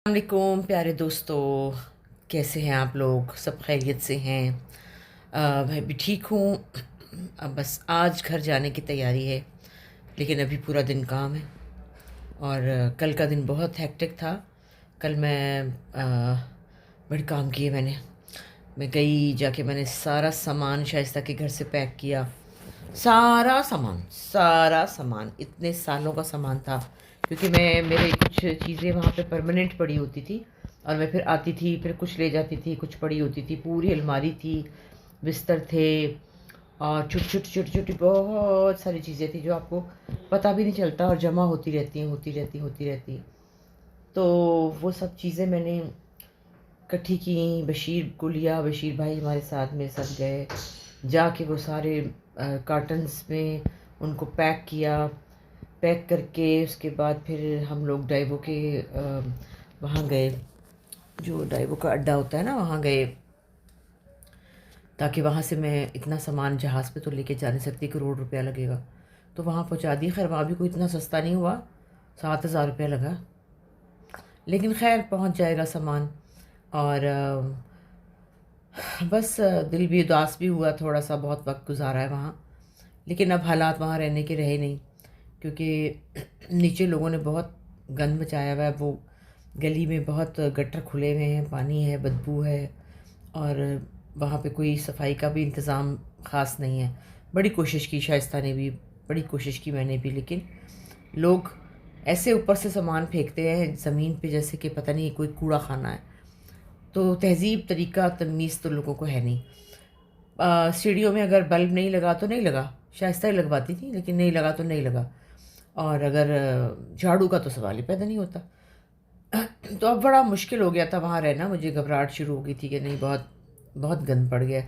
वालेकुम प्यारे दोस्तों, कैसे हैं आप लोग? सब खैरियत से हैं? मैं भी ठीक हूँ। अब बस आज घर जाने की तैयारी है, लेकिन अभी पूरा दिन काम है। और कल का दिन बहुत हेक्टिक था। कल मैं बड़े काम किए मैंने। मैं गई जाके मैंने सारा सामान शाइस्ता के घर से पैक किया। सारा सामान इतने सालों का सामान था, क्योंकि मैं मेरे कुछ चीज़ें वहाँ पे परमानेंट पड़ी होती थी और मैं फिर आती थी, फिर कुछ ले जाती थी, कुछ पड़ी होती थी। पूरी अलमारी थी, बिस्तर थे और छोटी छोटी छोटी छोटी बहुत सारी चीज़ें थी जो आपको पता भी नहीं चलता और जमा होती रहती हैं, होती रहती हैं। तो वो सब चीज़ें मैंने इकट्ठी की, बशीर को लिया, बशीर भाई हमारे साथ में सब गए, जाके वो सारे कार्टन्स में उनको पैक किया। पैक करके उसके बाद फिर हम लोग डाइवो के वहाँ गए, जो डाइवो का अड्डा होता है ना, वहाँ गए, ताकि वहाँ से मैं इतना सामान जहाज़ पे तो लेके जा नहीं सकती, करोड़ रुपया लगेगा। तो वहाँ पहुँचा दिया। खैर वहाँ भी कोई इतना सस्ता नहीं हुआ, 7,000 रुपया लगा, लेकिन खैर पहुँच जाएगा सामान। और बस दिल भी उदास भी हुआ थोड़ा सा, बहुत वक्त गुजारा है वहाँ। लेकिन अब हालात वहाँ रहने के रहे नहीं, क्योंकि नीचे लोगों ने बहुत गंद मचाया हुआ है। वो गली में बहुत गटर खुले हुए हैं, पानी है, बदबू है, और वहाँ पे कोई सफाई का भी इंतज़ाम ख़ास नहीं है। बड़ी कोशिश की शाइस्ता ने भी, बड़ी कोशिश की मैंने भी, लेकिन लोग ऐसे ऊपर से सामान फेंकते हैं ज़मीन पे जैसे कि पता नहीं कोई कूड़ा खाना है। तो तहज़ीब, तरीक़ा, तमीज़ तो लोगों को है नहीं। सीढ़ियों में अगर बल्ब नहीं लगा तो नहीं लगा, शाइस्ता ही लगवाती थी, लेकिन नहीं लगा तो नहीं लगा। और अगर झाड़ू का तो सवाल ही पैदा नहीं होता। तो अब बड़ा मुश्किल हो गया था वहाँ रहना। मुझे घबराहट शुरू हो गई थी कि नहीं, बहुत बहुत गंद पड़ गया।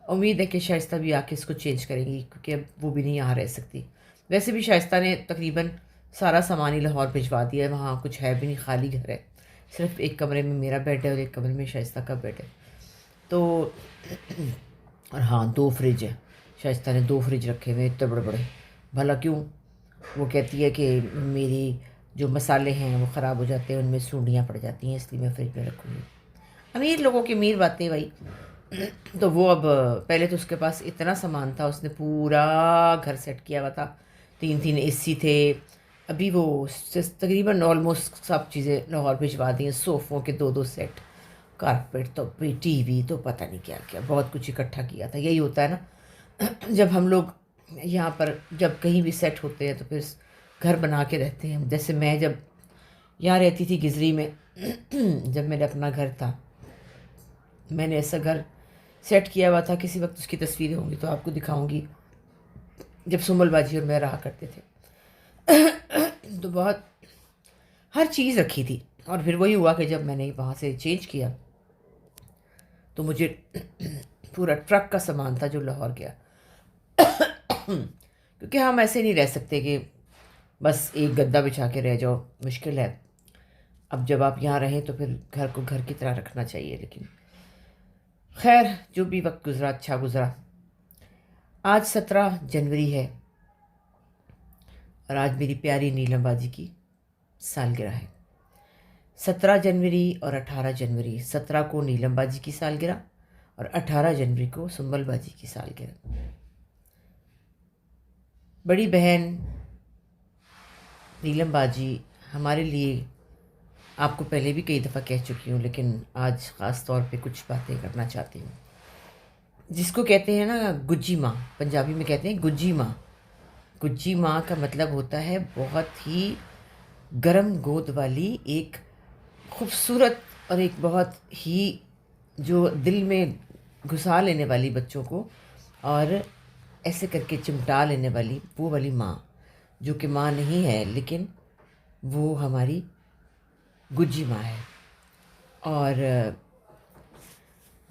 उम्मीद है कि शाइस्ता भी आके इसको चेंज करेंगी, क्योंकि अब वो भी नहीं यहाँ रह सकती। वैसे भी शाइस्ता ने तकरीबन सारा सामान ही लाहौर भिजवा दिया है। वहाँ कुछ है भी नहीं, खाली घर है। सिर्फ एक कमरे में मेरा बेड है और एक कमरे में शाइस्ता का बेड है। तो और हाँ, 2 फ्रिज है। शाइस्ता ने 2 फ्रिज रखे हुए इतने बड़े बड़े। भला क्यों? वो कहती है कि मेरी जो मसाले हैं वो ख़राब हो जाते हैं, उनमें सूंडियाँ पड़ जाती हैं, इसलिए मैं फ्रिज में रखूँगी। अमीर लोगों की अमीर बातें भाई। तो वो अब पहले तो उसके पास इतना सामान था, उसने पूरा घर सेट किया हुआ था। 3-3 एसी थे। अभी वो तकरीबन ऑलमोस्ट सब चीज़ें लाहौर भिजवा दी हैं। सोफ़ों के 2-2 सेट, कारपेट तो भी, टीवी तो पता नहीं क्या क्या, बहुत कुछ इकट्ठा किया था। यही होता है ना, जब हम लोग यहाँ पर जब कहीं भी सेट होते हैं तो फिर घर बना के रहते हैं। जैसे मैं जब यहाँ रहती थी गिजरी में, जब मेरा अपना घर था, मैंने ऐसा घर सेट किया हुआ था। किसी वक्त उसकी तस्वीरें होंगी तो आपको दिखाऊंगी, जब सुमल बाजी और मैं रहा करते थे। तो बहुत हर चीज़ रखी थी। और फिर वही हुआ कि जब मैंने वहाँ से चेंज किया तो मुझे पूरा ट्रक का सामान था जो लाहौर गया। क्योंकि हम ऐसे नहीं रह सकते कि बस एक गद्दा बिछा के रह जाओ, मुश्किल है। अब जब आप यहाँ रहें तो फिर घर को घर की तरह रखना चाहिए। लेकिन खैर, जो भी वक्त गुजरा अच्छा गुजरा। आज 17 जनवरी है और आज मेरी प्यारी नीलम बाजी की सालगिरह है। 17 जनवरी और 18 जनवरी, 17 को नीलम बाजी की सालगिरह और 18 जनवरी को सुंबल बाजी की सालगिरह। बड़ी बहन नीलम बाजी हमारे लिए, आपको पहले भी कई दफ़ा कह चुकी हूँ, लेकिन आज ख़ास तौर पे कुछ बातें करना चाहती हूँ। जिसको कहते हैं ना गुज्जी माँ, पंजाबी में कहते हैं गुज्जी माँ। गुज्जी माँ का मतलब होता है बहुत ही गर्म गोद वाली, एक खूबसूरत और एक बहुत ही जो दिल में घुसा लेने वाली बच्चों को, और ऐसे करके चिमटा लेने वाली, वो वाली माँ, जो कि माँ नहीं है लेकिन वो हमारी गुज्जी माँ है। और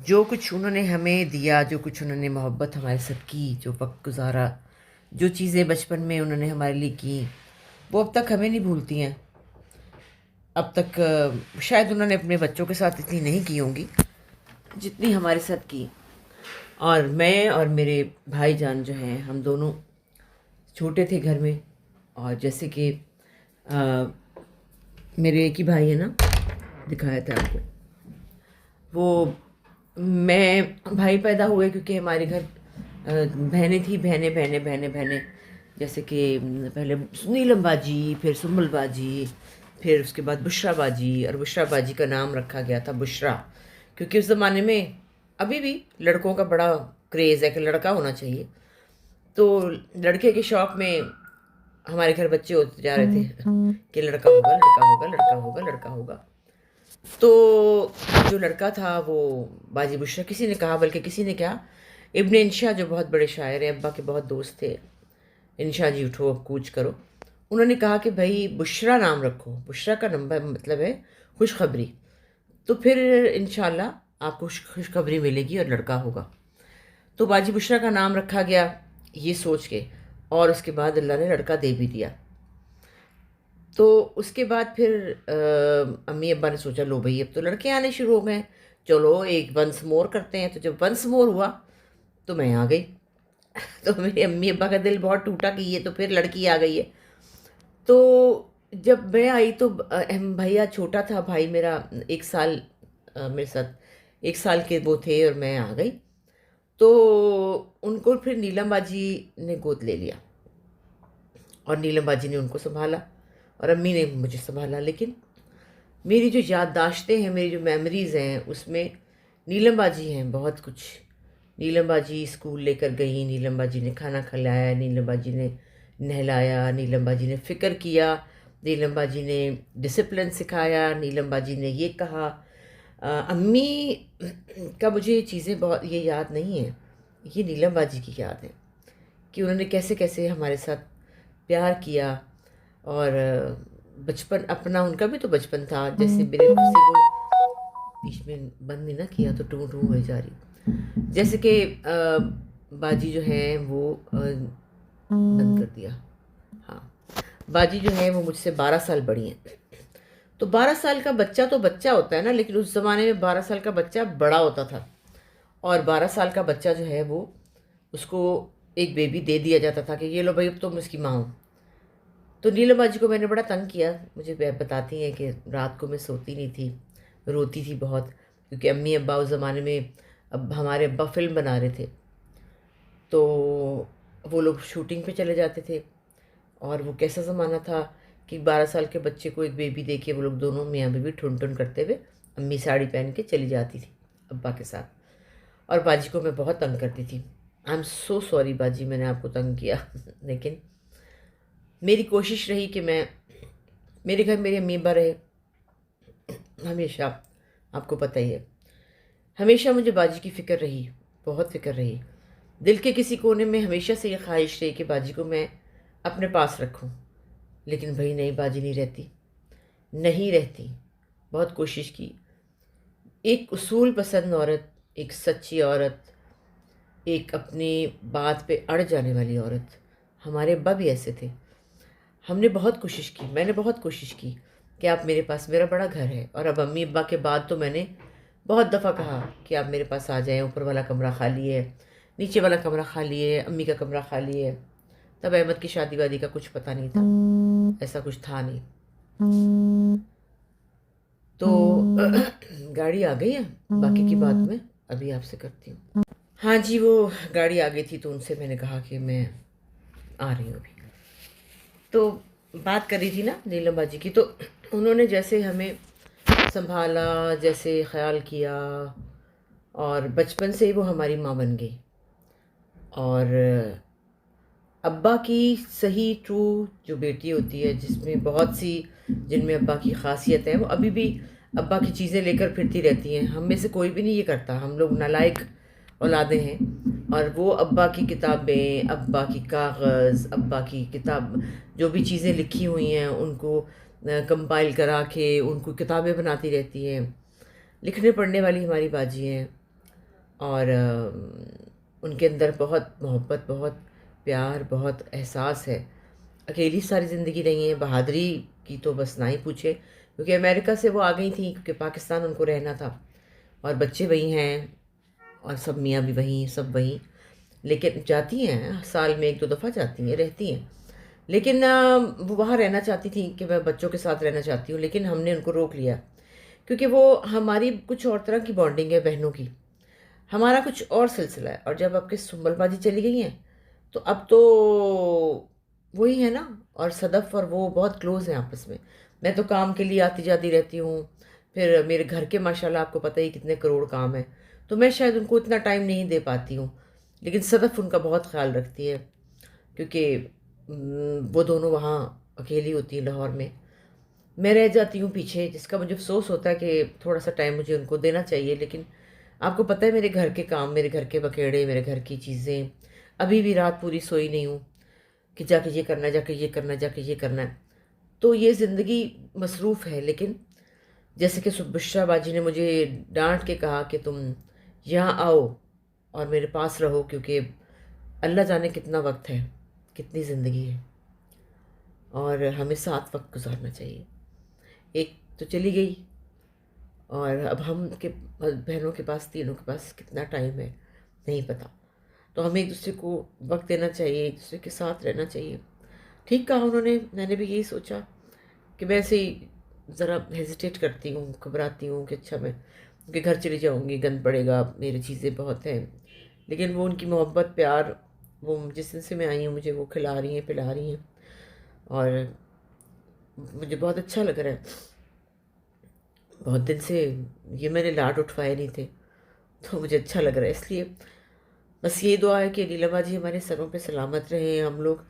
जो कुछ उन्होंने हमें दिया, जो कुछ उन्होंने मोहब्बत हमारे साथ की, जो वक्त गुजारा, जो चीज़ें बचपन में उन्होंने हमारे लिए की, वो अब तक हमें नहीं भूलती हैं। अब तक शायद उन्होंने अपने बच्चों के साथ इतनी नहीं की होंगी जितनी हमारे साथ की। और मैं और मेरे भाईजान जो हैं, हम दोनों छोटे थे घर में। और जैसे कि मेरे एक ही भाई है ना, दिखाया था आपको। वो मैं भाई पैदा हुए क्योंकि हमारे घर बहनें थी, बहनें जैसे कि पहले नीलम बाजी, फिर सुम्बल बाजी, फिर उसके बाद बुशरा बाजी, और बुशरा बाजी का नाम रखा गया था बुशरा क्योंकि उस ज़माने में, अभी भी लड़कों का बड़ा क्रेज़ है कि लड़का होना चाहिए। तो लड़के के शौक में हमारे घर बच्चे होते जा रहे थे कि लड़का होगा, लड़का होगा, लड़का होगा, लड़का होगा। तो जो लड़का था वो बाजी बुशरा किसी ने कहा, बल्कि किसी ने क्या, इब्ने इंशा जो बहुत बड़े शायर हैं, अब्बा के बहुत दोस्त थे, इंशा जी उठो अब कूच करो, उन्होंने कहा कि भाई बुशरा नाम रखो। बुशरा का नंबर मतलब है खुशखबरी, तो फिर इंशाल्लाह आपको खुशखबरी मिलेगी और लड़का होगा। तो बाजी बुशरा का नाम रखा गया ये सोच के, और उसके बाद अल्लाह ने लड़का दे भी दिया। तो उसके बाद फिर अम्मी अब्बा ने सोचा लो भाई अब तो लड़के आने शुरू हो गए, चलो एक वंस मोर करते हैं। तो जब वंस मोर हुआ तो मैं आ गई। तो मेरे अम्मी अब्बा का दिल बहुत टूटा कि ये तो फिर लड़की आ गई है। तो जब मैं आई तो भैया छोटा था, भाई मेरा 1 साल मेरे साथ 1 साल के वो थे, और मैं आ गई। तो उनको फिर नीलम बाजी ने गोद ले लिया, और नीलम बाजी ने उनको संभाला, और अम्मी ने मुझे संभाला। लेकिन मेरी जो याददाश्तें हैं, मेरी जो मेमोरीज़ हैं, उसमें नीलम बाजी हैं बहुत कुछ। नीलम बाजी स्कूल लेकर गई, नीलम बाजी ने खाना खिलाया, नीलम बाजी ने नहलाया, नीलम बाजी ने फ़िक्र किया, नीलम बाजी ने डिसिप्लिन सिखाया, नीलम बाजी ने ये कहा। अम्मी का मुझे ये चीज़ें बहुत ये याद नहीं है, ये नीलम बाजी की याद है कि उन्होंने कैसे कैसे हमारे साथ प्यार किया। और बचपन अपना, उनका भी तो बचपन था, जैसे मेरे से वो बीच में बंद नहीं ना किया तो टू टू हो जा रही, जैसे कि बाजी जो है वो बंद कर दिया। हाँ, बाजी जो है वो मुझसे 12 साल बड़ी हैं। तो 12 साल का बच्चा तो बच्चा होता है ना, लेकिन उस ज़माने में 12 साल का बच्चा बड़ा होता था, और 12 साल का बच्चा जो है वो, उसको एक बेबी दे दिया जाता था कि ये लो भाई अब तुम इसकी माँ हो। तो नीलम बाजी को मैंने बड़ा तंग किया। मुझे बताती हैं कि रात को मैं सोती नहीं थी, रोती थी बहुत, क्योंकि अम्मी अब्बा उस ज़माने में, अब हमारे अब्बा फिल्म बना रहे थे, तो वो लोग शूटिंग पे चले जाते थे। और वो कैसा ज़माना था कि 12 साल के बच्चे को एक बेबी देके वो लोग दोनों मियाँ बीवी ठुन ठुन करते हुए, अम्मी साड़ी पहन के चली जाती थी अब्बा के साथ, और बाजी को मैं बहुत तंग करती थी। आई एम सो सॉरी बाजी, मैंने आपको तंग किया। लेकिन मेरी कोशिश रही कि मैं, मेरे घर मेरे अम्मी अब्बा रहे हमेशा, आपको पता ही है, हमेशा मुझे बाजी की फ़िक्र रही, बहुत फ़िक्र रही। दिल के किसी कोने में हमेशा से ये ख्वाहिश रही कि बाजी को मैं अपने पास रखूं। लेकिन भाई नहीं, बाजी नहीं रहती, नहीं रहती। बहुत कोशिश की। एक उसूल पसंद औरत, एक सच्ची औरत, एक अपनी बात पे अड़ जाने वाली औरत, हमारे अब्बा भी ऐसे थे। हमने बहुत कोशिश की, मैंने बहुत कोशिश की कि आप मेरे पास, मेरा बड़ा घर है। और अब अम्मी अब्बा के बाद तो मैंने बहुत दफ़ा कहा कि आप मेरे पास आ जाएं, ऊपर वाला कमरा खाली है, नीचे वाला कमरा खाली है, अम्मी का कमरा खाली है। तब अहमद की शादी वादी का कुछ पता नहीं था, ऐसा कुछ था नहीं। तो गाड़ी आ गई है, बाकी की बात मैं अभी आपसे करती हूँ। हाँ जी, वो गाड़ी आ गई थी तो उनसे मैंने कहा कि मैं आ रही हूँ अभी। तो बात कर रही थी ना नीलम बाजी की, तो उन्होंने जैसे हमें संभाला, जैसे ख्याल किया, और बचपन से ही वो हमारी माँ बन गई। और अब्बा की सही ट्रू जो बेटी होती है, जिसमें बहुत सी, जिनमें अब्बा की खासियत है, वो अभी भी अब्बा की चीज़ें लेकर फिरती रहती हैं। हम में से कोई भी नहीं ये करता, हम लोग नालायक औलादे हैं। और वो अब्बा की किताबें, अब्बा की कागज़, अब्बा की किताब, जो भी चीज़ें लिखी हुई हैं उनको कंपाइल करा के उनको किताबें बनाती रहती हैं। लिखने पढ़ने वाली हमारी बाजी हैं, और उनके अंदर बहुत मोहब्बत, बहुत प्यार, बहुत एहसास है। अकेली सारी ज़िंदगी रही हैं, बहादुरी की तो बस ना ही पूछे, क्योंकि अमेरिका से वो आ गई थी क्योंकि पाकिस्तान उनको रहना था, और बच्चे वहीं हैं, और सब मियाँ भी वहीं, सब वहीं। लेकिन जाती हैं, साल में 1-2 दफ़ा जाती हैं, रहती हैं। लेकिन वो वहाँ रहना चाहती थी कि मैं बच्चों के साथ रहना चाहती हूँ, लेकिन हमने उनको रोक लिया क्योंकि वो हमारी कुछ और तरह की बॉन्डिंग है बहनों की, हमारा कुछ और सिलसिला है। और जब आपके सुंबल बाजी चली गई हैं तो अब तो वही है ना। और सदफ और वो बहुत क्लोज हैं आपस में। मैं तो काम के लिए आती जाती रहती हूँ, फिर मेरे घर के माशाल्लाह आपको पता ही कितने करोड़ काम है, तो मैं शायद उनको इतना टाइम नहीं दे पाती हूँ। लेकिन सदफ उनका बहुत ख्याल रखती है, क्योंकि वो दोनों वहाँ अकेली होती हैं लाहौर में। मैं रह जाती हूँ पीछे, जिसका मुझे अफसोस होता है कि थोड़ा सा टाइम मुझे उनको देना चाहिए। लेकिन आपको पता है मेरे घर के काम, मेरे घर के बखेड़े, मेरे घर की चीज़ें, अभी भी रात पूरी सोई नहीं हूँ कि जाके ये करना है, जाके ये करना है, जाके ये करना है। तो ये ज़िंदगी मसरूफ़ है। लेकिन जैसे कि बुशरा बाजी ने मुझे डांट के कहा कि तुम यहाँ आओ और मेरे पास रहो, क्योंकि अल्लाह जाने कितना वक्त है, कितनी ज़िंदगी है, और हमें साथ वक्त गुजारना चाहिए। एक तो चली गई, और अब हम के बहनों के पास, तीनों के पास कितना टाइम है नहीं पता। तो हमें एक दूसरे को वक्त देना चाहिए, एक दूसरे के साथ रहना चाहिए। ठीक कहा उन्होंने, मैंने भी यही सोचा कि मैं ऐसे ही ज़रा हेजिटेट करती हूँ, घबराती हूँ कि अच्छा मैं उनके घर चली जाऊँगी, गंद पड़ेगा, मेरी चीज़ें बहुत हैं। लेकिन वो उनकी मोहब्बत, प्यार, वो जिस दिन से मैं आई हूँ मुझे वो खिला रही हैं, पिला रही हैं, और मुझे बहुत अच्छा लग रहा है। बहुत दिन से ये मैंने लाड उठवाए नहीं थे, तो मुझे अच्छा लग रहा है। इसलिए बस ये दुआ है कि नीलमा जी हमारे सरों पे सलामत रहे, हम लोग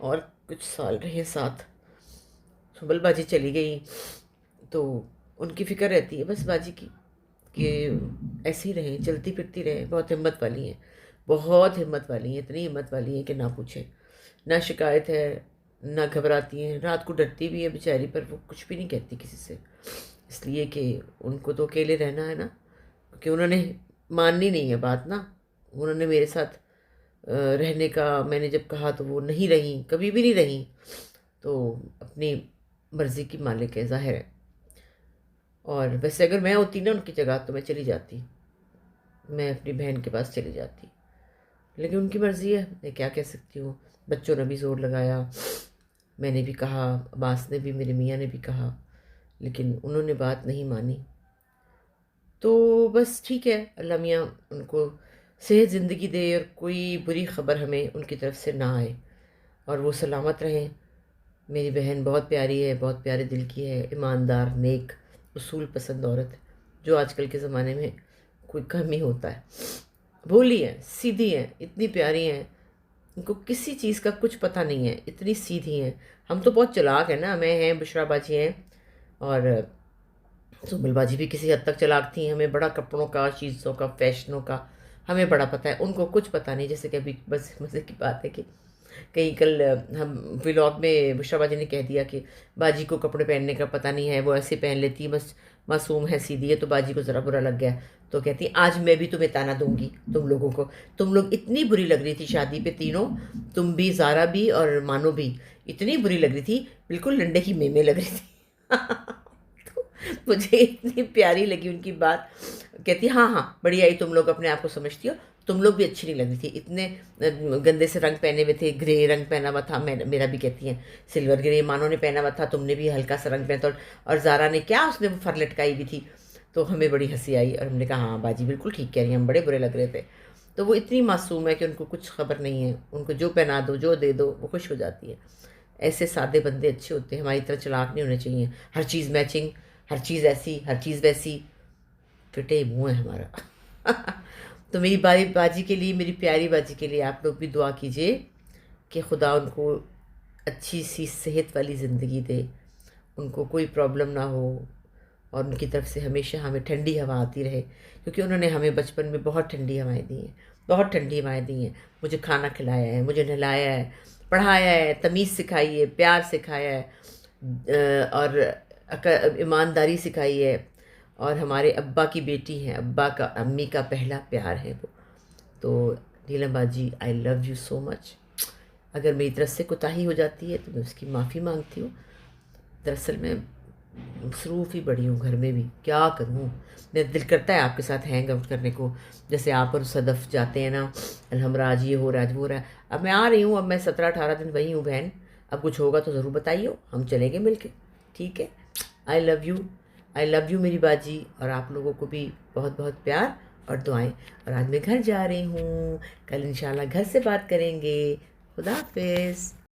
और कुछ साल रहे साथ। सुबल बाजी चली गई तो उनकी फ़िक्र रहती है बस बाजी की, कि ऐसे ही रहें, चलती फिरती रहें। बहुत हिम्मत वाली हैं, बहुत हिम्मत वाली हैं, इतनी हिम्मत वाली हैं कि ना पूछें। ना शिकायत है, ना घबराती हैं, रात को डरती भी है बेचारी, पर वो कुछ भी नहीं कहती किसी से, इसलिए कि उनको तो अकेले रहना है ना। क्योंकि उन्होंने माननी नहीं है बात ना। उन्होंने मेरे साथ रहने का मैंने जब कहा तो वो नहीं रहीं, कभी भी नहीं रहीं। तो अपनी मर्ज़ी की मालिक है, ज़ाहिर है। और वैसे अगर मैं होती ना उनकी जगह तो मैं चली जाती, मैं अपनी बहन के पास चली जाती। लेकिन उनकी मर्ज़ी है, मैं क्या कह सकती हूँ। बच्चों ने भी ज़ोर लगाया, मैंने भी कहा, अब्बास ने भी, मेरे मियाँ ने भी कहा, लेकिन उन्होंने बात नहीं मानी। तो बस ठीक है, अल्लाह मियाँ उनको सेहत ज़िंदगी दे, और कोई बुरी ख़बर हमें उनकी तरफ से ना आए, और वो सलामत रहें। मेरी बहन बहुत प्यारी है, बहुत प्यारे दिल की है, ईमानदार, नेक, उसूल पसंद औरत है, जो आजकल के ज़माने में कोई कम ही होता है। भोली है, सीधी है, इतनी प्यारी हैं, उनको किसी चीज़ का कुछ पता नहीं है, इतनी सीधी हैं। हम तो बहुत चालाक हैं ना, मैं हैं, बुशरा बाजी हैं, और सुम्बल बाजी भी किसी हद तक चालाक थी। हमें बड़ा कपड़ों का, चीज़ों का, फैशनों का हमें बड़ा पता है, उनको कुछ पता नहीं। जैसे कि अभी बस मज़े की बात है कि कहीं कल हम व्लॉग में बुशरा बाजी ने कह दिया कि बाजी को कपड़े पहनने का पता नहीं है, वो ऐसे पहन लेती है, बस मासूम है, सीधी है। तो बाजी को ज़रा बुरा लग गया, तो कहती आज मैं भी तुम्हें ताना दूंगी, तुम लोगों को, तुम लोग इतनी बुरी लग रही थी शादी पे तीनों, तुम भी, ज़ारा भी और मानो भी, इतनी बुरी लग रही थी, बिल्कुल लंडे की मेमे लग रही थी। तो मुझे इतनी प्यारी लगी उनकी बात। कहती हाँ हाँ बढ़िया ही, तुम लोग अपने आप को समझती हो, तुम लोग भी अच्छी नहीं लग रही थी, इतने गंदे से रंग पहने हुए थे, ग्रे रंग पहना हुआ था, मैं मेरा भी कहती हैं सिल्वर ग्रे, मानो ने पहना हुआ था, तुमने भी हल्का सा रंग पहना था, और ज़ारा ने क्या, उसने वो फर लटकाई भी थी। तो हमें बड़ी हंसी आई, और हमने कहा हाँ बाजी बिल्कुल ठीक कह रही हैं, हम बड़े बुरे लग रहे थे। तो वो इतनी मासूम है कि उनको कुछ खबर नहीं है, उनको जो पहना दो, जो दे दो, वो खुश हो जाती है। ऐसे सादे बंदे अच्छे होते हैं, हमारी तरह चालाक नहीं होने चाहिए, हर चीज़ मैचिंग, हर चीज़ ऐसी, हर चीज़ वैसी, फिटे मुँह है हमारा। तो मेरी बाजी के लिए, मेरी प्यारी बाजी के लिए आप लोग भी दुआ कीजिए कि खुदा उनको अच्छी सी सेहत वाली ज़िंदगी दे, उनको कोई प्रॉब्लम ना हो, और उनकी तरफ से हमेशा हमें ठंडी हवा आती रहे, क्योंकि उन्होंने हमें बचपन में बहुत ठंडी हवाएं दी हैं, बहुत ठंडी हवाएं दी हैं। मुझे खाना खिलाया है, मुझे नहलाया है, पढ़ाया है, तमीज़ सिखाई है, प्यार सिखाया है, और ईमानदारी सिखाई है। और हमारे अब्बा की बेटी हैं, अब्बा का, अम्मी का पहला प्यार है वो। तो नीलम बाजी, I love you so much. अगर मेरी तरफ से कोताही हो जाती है तो मैं उसकी माफ़ी मांगती हूँ। दरअसल मैं मसरूफ़ ही बड़ी हूँ, घर में भी क्या करूँ। मेरा दिल करता है आपके साथ हैंग आउट करने को, जैसे आप और सदफ़ जाते हैं ना, अलहमरा आज ये हो रहा है, आज वो हो रहा है। अब मैं आ रही हूँ, अब मैं 17-18 दिन वही हूँ बहन। अब कुछ होगा तो ज़रूर बताइए, हम चलेंगे मिल के, ठीक है। I love you, I love you मेरी बाजी, और आप लोगों को भी बहुत बहुत प्यार और दुआएं। और आज मैं घर जा रही हूँ, कल इंशाल्लाह घर से बात करेंगे। खुदा हाफिज़।